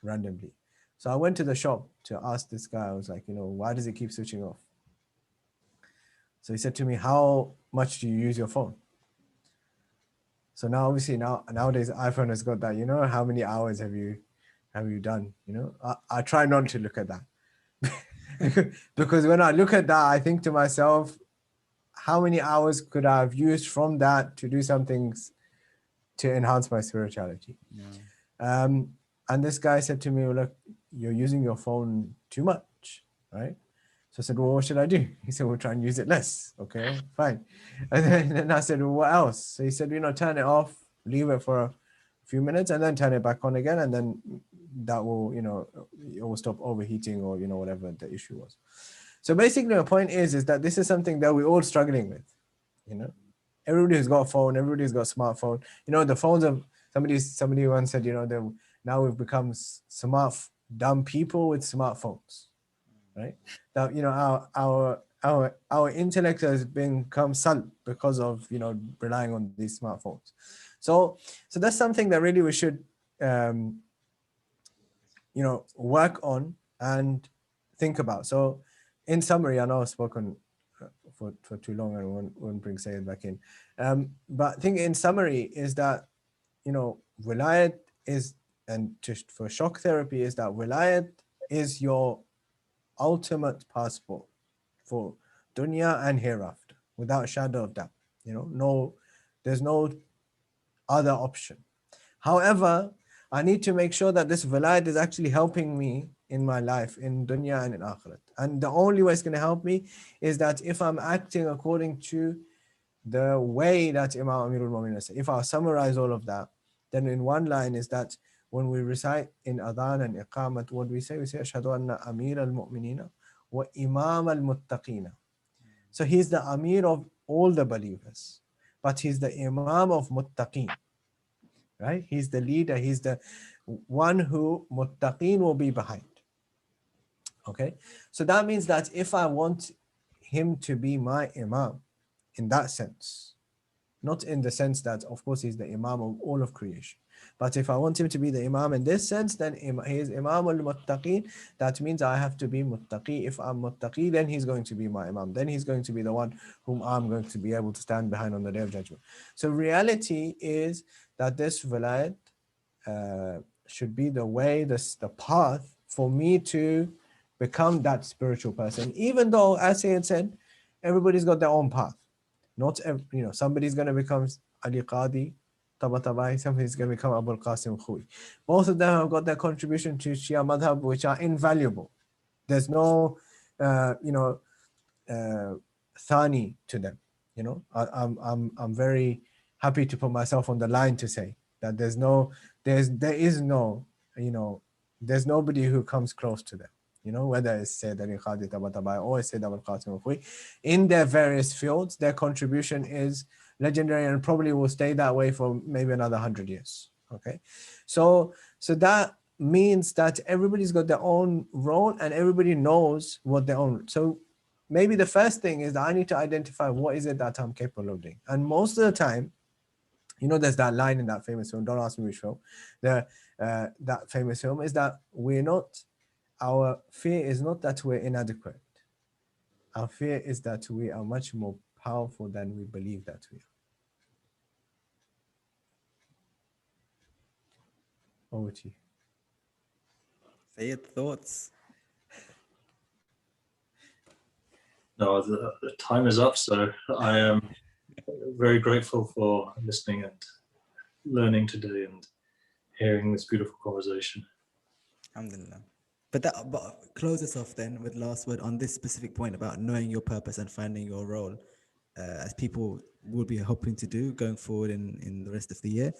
S3: randomly. So I went to the shop to ask this guy. I was like, why does it keep switching off? So he said to me, how much do you use your phone? So now, obviously, nowadays iPhone has got that. How many hours have you done? I try not to look at that because when I look at that, I think to myself, how many hours could I have used from that to do some things to enhance my spirituality? Yeah. And this guy said to me, look, you're using your phone too much, right? So I said, well, what should I do? He said, we'll try and use it less. Okay, fine. And then I said, well, what else? So he said, turn it off, leave it for a few minutes, and then turn it back on again. And then that will, it will stop overheating, or, whatever the issue was. So basically, the point is that this is something that we're all struggling with. Everybody who's got a phone, everybody's got a smartphone. The phones of somebody once said, now we've become dumb people with smartphones. Right? That our intellect has become salb because of relying on these smartphones. So that's something that really we should work on and think about. So in summary, I know I've spoken for too long and won't bring Sayyid back in. But I think in summary is that wilayat is, and just for shock therapy, is that wilayat is your ultimate passport for dunya and hereafter, without a shadow of doubt. There's no other option. However, I need to make sure that this vilayat is actually helping me in my life, in dunya and in akhirat. And the only way it's going to help me is that if I'm acting according to the way that Imam Amirul Mu'minin said. If I summarize all of that, then in one line is that when we recite in adhan and iqamat, what we say ashhadu anna amir al-mu'minina wa imam al-muttaqina. So he's the amir of all the believers, but he's the imam of muttaqin, right? He's the leader, he's the one who muttaqin will be behind. Okay, so that means that if I want him to be my imam in that sense, not in the sense that of course he's the imam of all of creation, but if I want him to be the imam in this sense, then he is imam al-muttaqin. That means I have to be muttaqi. If I'm muttaqi, then he's going to be my imam, then he's going to be the one whom I'm going to be able to stand behind on the day of judgment. So reality is that this vilayat should be the way, the path for me to become that spiritual person, even though, as Sayyid said, everybody's got their own path. Not somebody's going to become Ali Qadi, Tabatabai, somebody's going to become Abul Qasim Khui. Both of them have got their contribution to Shia Madhab, which are invaluable. There's no, thani to them. I'm very happy to put myself on the line to say that there's nobody who comes close to them. Whether it's Sayyid Ali Qadi Tabatabai or Sayyid Abul Qasim Khui, in their various fields, their contribution is legendary and probably will stay that way for maybe another 100 years. Okay, so that means that everybody's got their own role and everybody knows what their own. So maybe the first thing is that I need to identify what is it that I'm capable of doing. And most of the time, there's that line in that famous film, don't ask me which film, that famous film is that we're not our fear is not that we're inadequate. Our fear is that we are much more powerful than we believe that we are. Over to you.
S2: Sayyid, thoughts?
S4: No, the time is up, so I am very grateful for listening and learning today and hearing this beautiful conversation.
S2: Alhamdulillah. But close us off then with last word on this specific point about knowing your purpose and finding your role, as people will be hoping to do going forward in the rest of the year.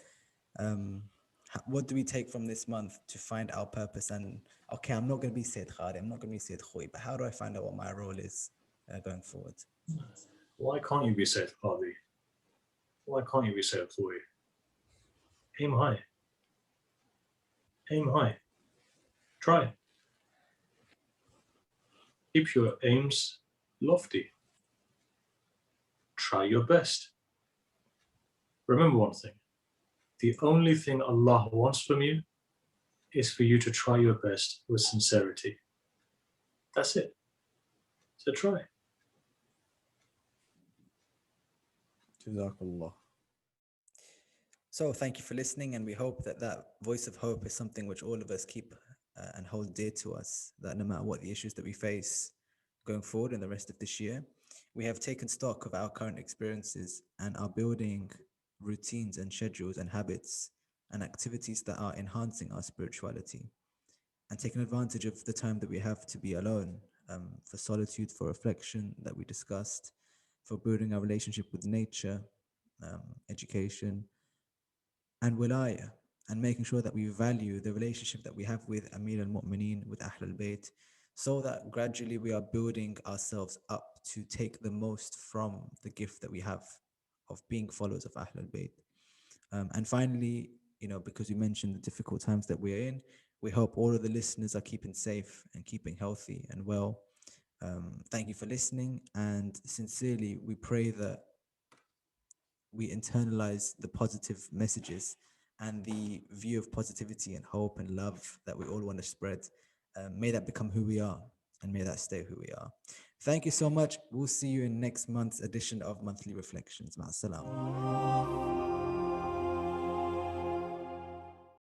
S2: What do we take from this month to find our purpose? And okay, I'm not going to be Sayyid Khadi, I'm not going to be Sayyid Khoui, but how do I find out what my role is going forward?
S4: Why can't you be Sayyid Qadi? Why can't you be Sayyid Khoui? Aim high. Aim high. Try. Keep your aims lofty. Try your best. Remember one thing. The only thing Allah wants from you is for you to try your best with sincerity. That's it. So try.
S3: Jazakallah.
S2: So thank you for listening, and we hope that that voice of hope is something which all of us keep and hold dear to us, that no matter what the issues that we face going forward in the rest of this year, we have taken stock of our current experiences and are building routines and schedules and habits and activities that are enhancing our spirituality, and taking advantage of the time that we have to be alone, for solitude, for reflection that we discussed, for building our relationship with nature, education, and wilaya, and making sure that we value the relationship that we have with Amir al-Mu'mineen, with Ahl al-Bayt, so that gradually we are building ourselves up to take the most from the gift that we have of being followers of Ahl al-Bayt. And finally, because you mentioned the difficult times that we're in, we hope all of the listeners are keeping safe and keeping healthy and well. Thank you for listening, and sincerely, we pray that we internalize the positive messages and the view of positivity and hope and love that we all want to spread. May that become who we are, and may that stay who we are. Thank you so much. We'll see you in next month's edition of Monthly Reflections. Ma'as salam.